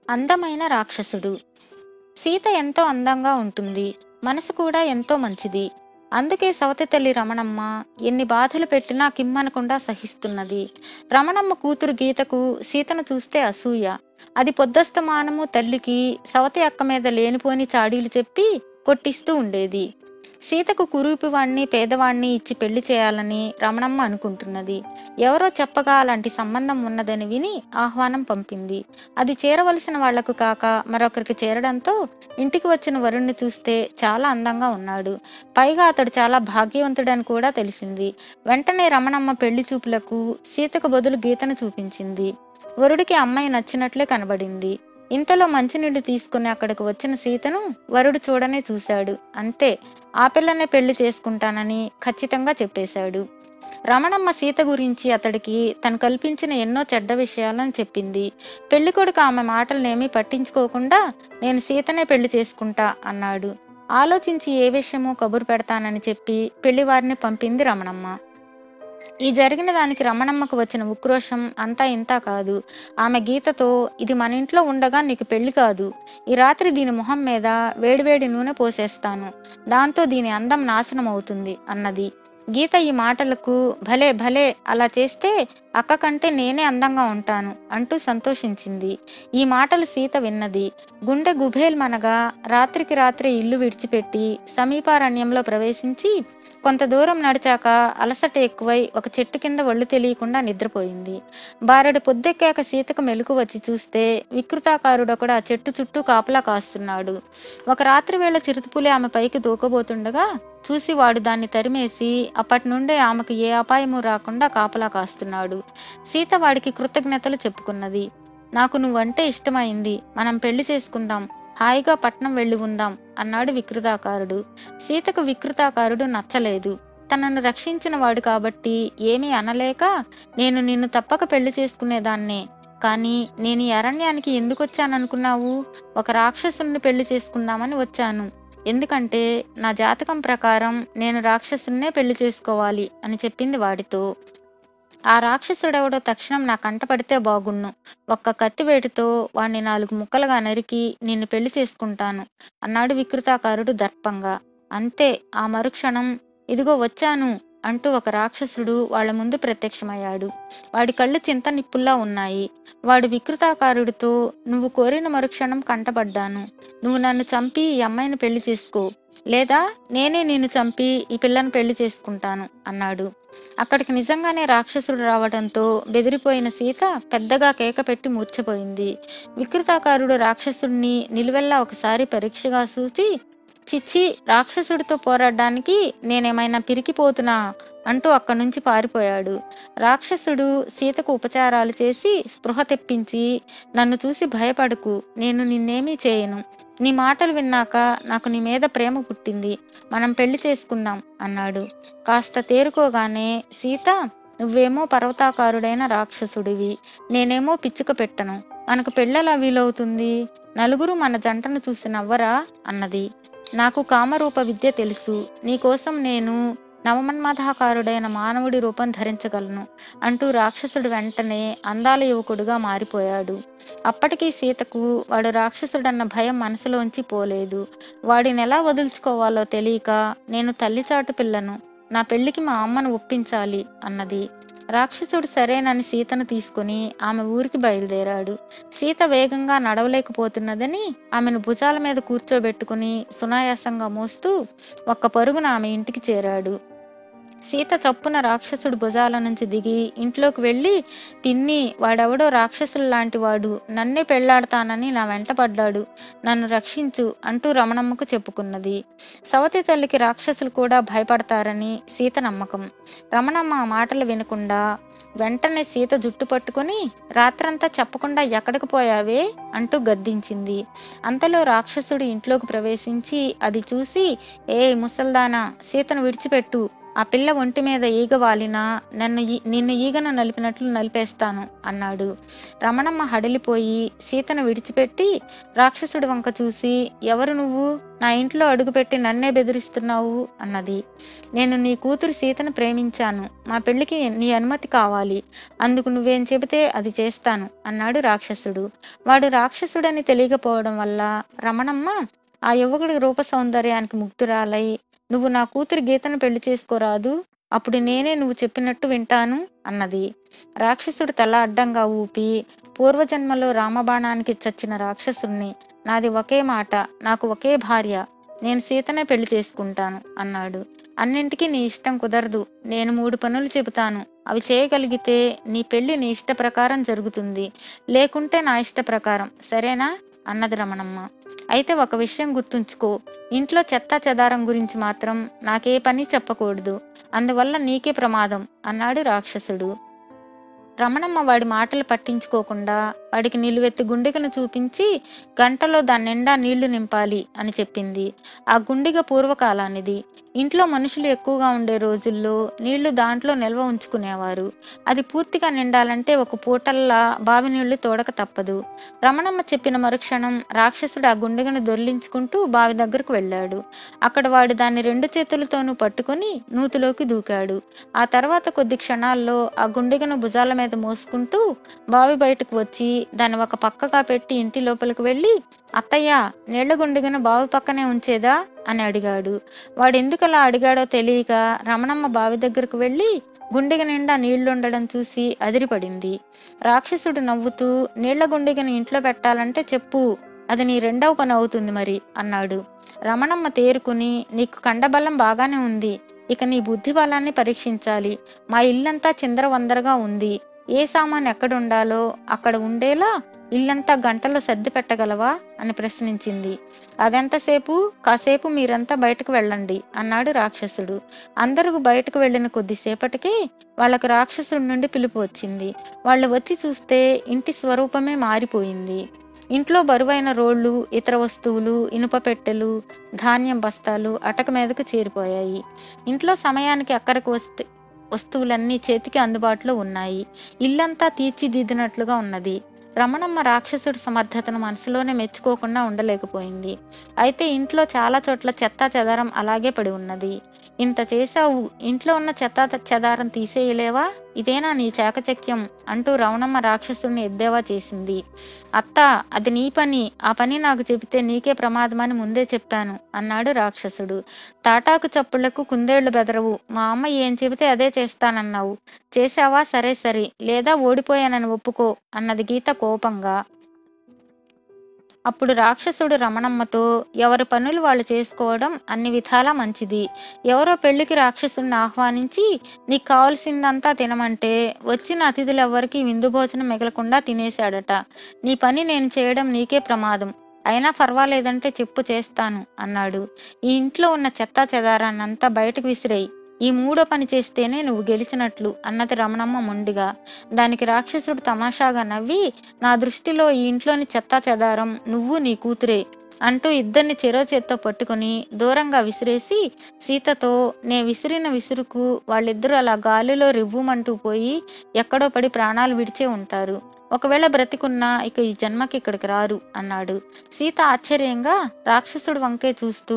అందమైన రాక్షసుడు. సీత ఎంతో అందంగా ఉంటుంది. మనసు కూడా ఎంతో మంచిది. అందుకే సవతి తల్లి రమణమ్మ ఎన్ని బాధలు పెట్టినా కిమ్మనకుండా సహిస్తున్నది. రమణమ్మ కూతురు గీతకు సీతను చూస్తే అసూయ. అది పొద్దస్తమానము తల్లికి సవతి అక్క మీద లేనిపోని చాడీలు చెప్పి కొట్టిస్తూ ఉండేది. సీతకు కురూపివాణ్ణి పేదవాణ్ణి ఇచ్చి పెళ్లి చేయాలని రమణమ్మ అనుకుంటున్నది. ఎవరో చెప్పగా అలాంటి సంబంధం ఉన్నదని విని ఆహ్వానం పంపింది. అది చేరవలసిన వాళ్లకు కాక మరొకరికి చేరడంతో ఇంటికి వచ్చిన వరుణ్ణి చూస్తే చాలా అందంగా ఉన్నాడు. పైగా అతడు చాలా భాగ్యవంతుడని కూడా తెలిసింది. వెంటనే రమణమ్మ పెళ్లి చూపులకు సీతకు బదులు గీతను చూపించింది. వరుడికి అమ్మాయి నచ్చినట్లే కనబడింది. ఇంతలో మంచినీళ్లు తీసుకుని అక్కడికి వచ్చిన సీతను వరుడు చూడనే చూశాడు. అంతే, ఆ పిల్లనే పెళ్లి చేసుకుంటానని ఖచ్చితంగా చెప్పేశాడు. రమణమ్మ సీత గురించి అతడికి తను కల్పించిన ఎన్నో చెడ్డ విషయాలను చెప్పింది. పెళ్లి కొడుకు ఆమె మాటలనేమీ పట్టించుకోకుండా నేను సీతనే పెళ్లి చేసుకుంటా అన్నాడు. ఆలోచించి ఏ విషయమో కబురు పెడతానని చెప్పి పెళ్లివారిని పంపింది రమణమ్మ. ఈ జరిగిన దానికి రమణమ్మకు వచ్చిన ఉక్రోషం అంతా ఇంతా కాదు. ఆమె గీతతో, ఇది మన ఇంట్లో ఉండగా నీకు పెళ్లి కాదు. ఈ రాత్రి దీని మొహం మీద వేడివేడి నూనె పోసేస్తాను. దాంతో దీని అందం నాశనం అవుతుంది అన్నది. గీత ఈ మాటలకు భలే భలే, అలా చేస్తే అక్క కంటే నేనే అందంగా ఉంటాను అంటూ సంతోషించింది. ఈ మాటలు సీత విన్నది. గుండె గుభేల్మనగా రాత్రికి రాత్రి ఇల్లు విడిచిపెట్టి సమీపారణ్యంలో ప్రవేశించి కొంత దూరం నడిచాక అలసట ఎక్కువై ఒక చెట్టు కింద ఒళ్ళు తెలియకుండా నిద్రపోయింది. బారెడు పొద్దెక్కాక సీతకు మెలకు వచ్చి చూస్తే వికృతాకారుడొకడు ఆ చెట్టు చుట్టూ కాపలా కాస్తున్నాడు. ఒక రాత్రి వేళ చిరుతపులి ఆమె పైకి దూకబోతుండగా చూసి వాడు దాన్ని తరిమేసి అప్పటి నుండే ఆమెకు ఏ అపాయము రాకుండా కాపలా కాస్తున్నాడు. సీత వాడికి కృతజ్ఞతలు చెప్పుకున్నది. నాకు నువ్వంటే ఇష్టమైంది, మనం పెళ్లి చేసుకుందాం, హాయిగా పట్నం వెళ్ళి ఉందాం అన్నాడు వికృతాకారుడు. సీతకు వికృతాకారుడు నచ్చలేదు. తనను రక్షించిన వాడు కాబట్టి ఏమీ అనలేక, నేను నిన్ను తప్పక పెళ్లి చేసుకునేదాన్నే, కానీ నేను ఈ అరణ్యానికి ఎందుకు వచ్చాననుకున్నావు? ఒక రాక్షసుని పెళ్లి చేసుకుందామని వచ్చాను. ఎందుకంటే నా జాతకం ప్రకారం నేను రాక్షసున్నే పెళ్లి చేసుకోవాలి అని చెప్పింది వాడితో. ఆ రాక్షసుడెవడో తక్షణం నా కంటపడితే బాగుణ్ణు. ఒక్క కత్తివేటుతో వాణ్ణి 4 ముక్కలుగా నరికి నిన్ను పెళ్లి చేసుకుంటాను అన్నాడు వికృతాకారుడు దర్పంగా. అంతే, ఆ మరుక్షణం ఇదిగో వచ్చాను అంటూ ఒక రాక్షసుడు వాళ్ల ముందు ప్రత్యక్షమయ్యాడు. వాడి కళ్ళు చింత నిప్పుల్లా ఉన్నాయి. వాడు వికృతాకారుడితో, నువ్వు కోరిన మరుక్షణం కంటపడ్డాను. నువ్వు నన్ను చంపి ఈ అమ్మాయిని పెళ్లి చేసుకో, లేదా నేనే నిన్ను చంపి ఈ పిల్లను పెళ్లి చేసుకుంటాను అన్నాడు. అక్కడికి నిజంగానే రాక్షసుడు రావడంతో బెదిరిపోయిన సీత పెద్దగా కేక పెట్టి మూర్ఛపోయింది. వికృతాకారుడు రాక్షసుడిని నిలువెల్లా ఒకసారి పరీక్షగా చూసి, చిచ్చి, రాక్షసుడితో పోరాడడానికి నేనేమైనా పిరికిపోతున్నా అంటూ అక్కడి నుంచి పారిపోయాడు. రాక్షసుడు సీతకు ఉపచారాలు చేసి స్పృహ తెప్పించి, నన్ను చూసి భయపడకు, నేను నిన్నేమీ చేయను. నీ మాటలు విన్నాక నాకు నీ మీద ప్రేమ పుట్టింది, మనం పెళ్లి చేసుకుందాం అన్నాడు. కాస్త తేరుకోగానే సీత, నువ్వేమో పర్వతాకారుడైన రాక్షసుడివి, నేనేమో పిచ్చుక పెట్టను, మనకు పెళ్ళెలా వీలవుతుంది? నలుగురు మన జంటను చూసి నవ్వరా అన్నది. నాకు కామరూప విద్య తెలుసు, నీకోసం నేను నవమన్మథాకారుడైన మానవుడి రూపం ధరించగలను అంటూ రాక్షసుడు వెంటనే అందాల యువకుడుగా మారిపోయాడు. అప్పటికీ సీతకు వాడు రాక్షసుడన్న భయం మనసులోంచి పోలేదు. వాడిని ఎలా వదులుచుకోవాలో తెలియక, నేను తల్లిచాటు పిల్లను, నా పెళ్లికి మా అమ్మను ఒప్పించాలి అన్నది. రాక్షసుడు సరేనని సీతను తీసుకుని ఆమె ఊరికి బయలుదేరాడు. సీత వేగంగా నడవలేకపోతున్నదని ఆమెను భుజాల మీద కూర్చోబెట్టుకుని సునాయాసంగా మోస్తూ ఒక్క పరుగున ఆమె ఇంటికి చేరాడు. సీత చప్పున రాక్షసుడు భుజాల నుంచి దిగి ఇంట్లోకి వెళ్ళి, పిన్ని, వాడెవడో రాక్షసులు లాంటి వాడు నన్నే పెళ్లాడతానని నా వెంట పడ్డాడు, నన్ను రక్షించు అంటూ రమణమ్మకు చెప్పుకున్నది. సవతి తల్లికి రాక్షసులు కూడా భయపడతారని సీత నమ్మకం. రమణమ్మ ఆ మాటలు వినకుండా వెంటనే సీత జుట్టు పట్టుకుని, రాత్రంతా చెప్పకుండా ఎక్కడికి పోయావే అంటూ గద్దించింది. అంతలో రాక్షసుడు ఇంట్లోకి ప్రవేశించి అది చూసి, ఏ ముసల్దానా, సీతను విడిచిపెట్టు, ఆ పిల్ల ఒంటి మీద ఈగ వాలినా నిన్ను ఈగను నలిపినట్లు నలిపేస్తాను అన్నాడు. రమణమ్మ హడలిపోయి సీతను విడిచిపెట్టి రాక్షసుడి వంక చూసి, ఎవరు నువ్వు? నా ఇంట్లో అడుగుపెట్టి నన్నే బెదిరిస్తున్నావు అన్నది. నేను నీ కూతురు సీతను ప్రేమించాను. మా పెళ్లికి నీ అనుమతి కావాలి. అందుకు నువ్వేం చెబితే అది చేస్తాను అన్నాడు రాక్షసుడు. వాడు రాక్షసుడని తెలియకపోవడం వల్ల రమణమ్మ ఆ యువకుడి రూప సౌందర్యానికి ముగ్ధురాలై, నువ్వు నా కూతురి గీతను పెళ్లి చేసుకోరాదు, అప్పుడు నేనే నువ్వు చెప్పినట్టు వింటాను అన్నది. రాక్షసుడు తల అడ్డంగా ఊపి, పూర్వజన్మలో రామబాణానికి చచ్చిన రాక్షసుణ్ణి, నాది ఒకే మాట, నాకు ఒకే భార్య, నేను సీతనే పెళ్లి చేసుకుంటాను అన్నాడు. అన్నింటికీ నీ ఇష్టం కుదరదు. నేను 3 పనులు చెబుతాను. అవి చేయగలిగితే నీ పెళ్లి నీ ఇష్ట ప్రకారం జరుగుతుంది, లేకుంటే నా ఇష్ట ప్రకారం, సరేనా అన్నది రమణమ్మ. అయితే ఒక విషయం గుర్తుంచుకో, ఇంట్లో చెత్తా చెదారం గురించి మాత్రం నాకే పని చెప్పకూడదు, అందువల్ల నీకే ప్రమాదం అన్నాడు రాక్షసుడు. రమణమ్మ వాడి మాటలు పట్టించుకోకుండా వాడికి నిలువెత్తి గుండిగను చూపించి, గంటలో దాని నిండా నీళ్లు నింపాలి అని చెప్పింది. ఆ గుండిగ పూర్వకాలానిది. ఇంట్లో మనుషులు ఎక్కువగా ఉండే రోజుల్లో నీళ్లు దాంట్లో నిల్వ ఉంచుకునేవారు. అది పూర్తిగా నిండాలంటే ఒక పూటల్లా బావి నీళ్లు తోడక తప్పదు. రమణమ్మ చెప్పిన మరుక్షణం రాక్షసుడు ఆ గుండిగను దొర్లించుకుంటూ బావి దగ్గరకు వెళ్ళాడు. అక్కడ వాడు దాన్ని 2 చేతులతోనూ పట్టుకుని నూతిలోకి దూకాడు. ఆ తర్వాత కొద్ది క్షణాల్లో ఆ గుండిగను భుజాల మీద మోసుకుంటూ బావి బయటకు వచ్చి దాన్ని ఒక పక్కగా పెట్టి ఇంటి లోపలికి వెళ్ళి, అత్తయ్య, నీళ్ల గుండిగను బావి పక్కనే ఉంచేదా అని అడిగాడు. వాడు ఎందుకలా అడిగాడో తెలియక రమణమ్మ బావి దగ్గరకు వెళ్ళి గుండిగ నిండా నీళ్లుండడం చూసి అదిరిపడింది. రాక్షసుడు నవ్వుతూ, నీళ్ల గుండిగను ఇంట్లో పెట్టాలంటే చెప్పు, అది నీ 2వ పని అవుతుంది మరి అన్నాడు. రమణమ్మ తేరుకుని, నీకు కండబలం బాగానే ఉంది, ఇక నీ బుద్ధి బలాన్ని పరీక్షించాలి. మా ఇల్లంతా చిందరవందరగా ఉంది. ఏ సామాను ఎక్కడుండాలో అక్కడ ఉండేలా ఇల్లంతా గంటలో సర్ది పెట్టగలవా అని ప్రశ్నించింది. అదెంతసేపు? కాసేపు మీరంతా బయటకు వెళ్ళండి అన్నాడు రాక్షసుడు. అందరూ బయటకు వెళ్ళిన కొద్దిసేపటికి వాళ్లకు రాక్షసుడి నుండి పిలుపు వచ్చింది. వాళ్ళు వచ్చి చూస్తే ఇంటి స్వరూపమే మారిపోయింది. ఇంట్లో బరువైన రోళ్లు, ఇతర వస్తువులు, ఇనుప పెట్టెలు, ధాన్యం బస్తాలు అటక మీదకు చేరిపోయాయి. ఇంట్లో సమయానికి అక్కరకు వస్తువులన్నీ చేతికి అందుబాటులో ఉన్నాయి. ఇల్లంతా తీర్చిదిద్దినట్లుగా ఉన్నది. రమణమ్మ రాక్షసుడి సమర్థతను మనసులోనే మెచ్చుకోకుండా ఉండలేకపోయింది. అయితే ఇంట్లో చాలా చోట్ల చెత్తా చెదారం అలాగే పడి ఉన్నది. ఇంత చేశావు, ఇంట్లో ఉన్న చెత్తా చెదారం తీసేయలేవా? ఇదేనా నీ చాకచక్యం అంటూ రమణమ్మ రాక్షసుడిని ఎద్దేవా చేసింది. అత్త, అది నీ పని, ఆ పని నాకు చెబితే నీకే ప్రమాదమని ముందే చెప్పాను అన్నాడు రాక్షసుడు. తాటాకు చప్పుళ్లకు కుందేళ్లు బెదరవు. మా అమ్మ ఏం చెబితే అదే చేస్తానన్నావు. చేశావా? సరే సరే, లేదా ఓడిపోయానని ఒప్పుకో అన్నది గీత కోపంగా. అప్పుడు రాక్షసుడు రమణమ్మతో, ఎవరి పనులు వాళ్ళు చేసుకోవడం అన్ని విధాలా మంచిది. ఎవరో పెళ్లికి రాక్షసుడిని ఆహ్వానించి నీకు కావలసిందంతా తినమంటే వచ్చిన అతిథులెవ్వరికీ విందు భోజనం మిగలకుండా తినేశాడట. నీ పని నేను చేయడం నీకే ప్రమాదం. అయినా పర్వాలేదంటే చెప్పు, చేస్తాను అన్నాడు. ఈ ఇంట్లో ఉన్న చెత్తా చెదారాన్నంతా బయటకు విసిరేయి. ఈ 3వ పని చేస్తేనే నువ్వు గెలిచినట్లు అన్నది రమణమ్మ మొండిగా. దానికి రాక్షసుడు తమాషాగా నవ్వి, నా దృష్టిలో ఈ ఇంట్లోని చెత్తా చెదారం నువ్వు నీ కూతురే అంటూ ఇద్దరిని చెరో చేత్తో పట్టుకుని దూరంగా విసిరేసి సీతతో, నే విసిరిన విసురుకు వాళ్ళిద్దరూ అలా గాలిలో రివ్వుమంటూ పోయి ఎక్కడో పడి ప్రాణాలు విడిచే ఉంటారు. ఒకవేళ బ్రతికున్నా ఇక ఈ జన్మకి ఇక్కడికి రారు అన్నాడు. సీత ఆశ్చర్యంగా రాక్షసుడు వంకే చూస్తూ,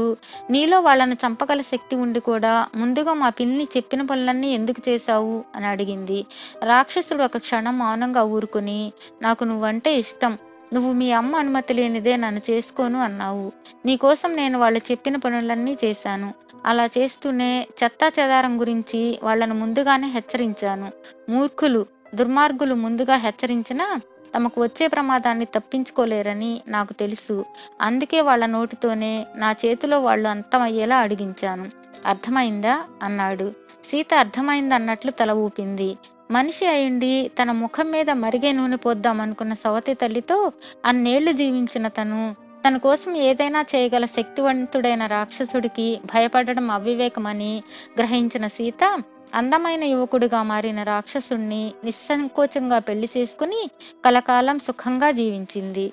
నీలో వాళ్ళని చంపగల శక్తి ఉండి కూడా ముందుగా మా పిల్లిని చెప్పిన పనులన్నీ ఎందుకు చేశావు అని అడిగింది. రాక్షసుడు ఒక క్షణం మౌనంగా ఊరుకుని, నాకు నువ్వంటే ఇష్టం, నువ్వు మీ అమ్మ అనుమతి లేనిదే నన్ను చేసుకోను అన్నావు. నీకోసం నేను వాళ్ళు చెప్పిన పనులన్నీ చేశాను. అలా చేస్తూనే చెత్తా చెదారం గురించి వాళ్లను ముందుగానే హెచ్చరించాను. మూర్ఖులు, దుర్మార్గులు ముందుగా హెచ్చరించినా తమకు వచ్చే ప్రమాదాన్ని తప్పించుకోలేరని నాకు తెలుసు. అందుకే వాళ్ళ నోటితోనే నా చేతిలో వాళ్ళు అంతమయ్యేలా అడిగించాను. అర్థమైందా అన్నాడు. సీత అర్థమైందన్నట్లు తల ఊపింది. మనిషి అయిండి తన ముఖం మీద మరిగే నూనె పోద్దామనుకున్న సవతి తల్లితో అన్నేళ్లు జీవించిన తన కోసం ఏదైనా చేయగల శక్తివంతుడైన రాక్షసుడికి భయపడడం అవివేకమని గ్రహించిన సీత అందమైన యువకుడిగా మారిన రాక్షసుణ్ణి నిస్సంకోచంగా పెళ్లి చేసుకుని కలకాలం సుఖంగా జీవించింది.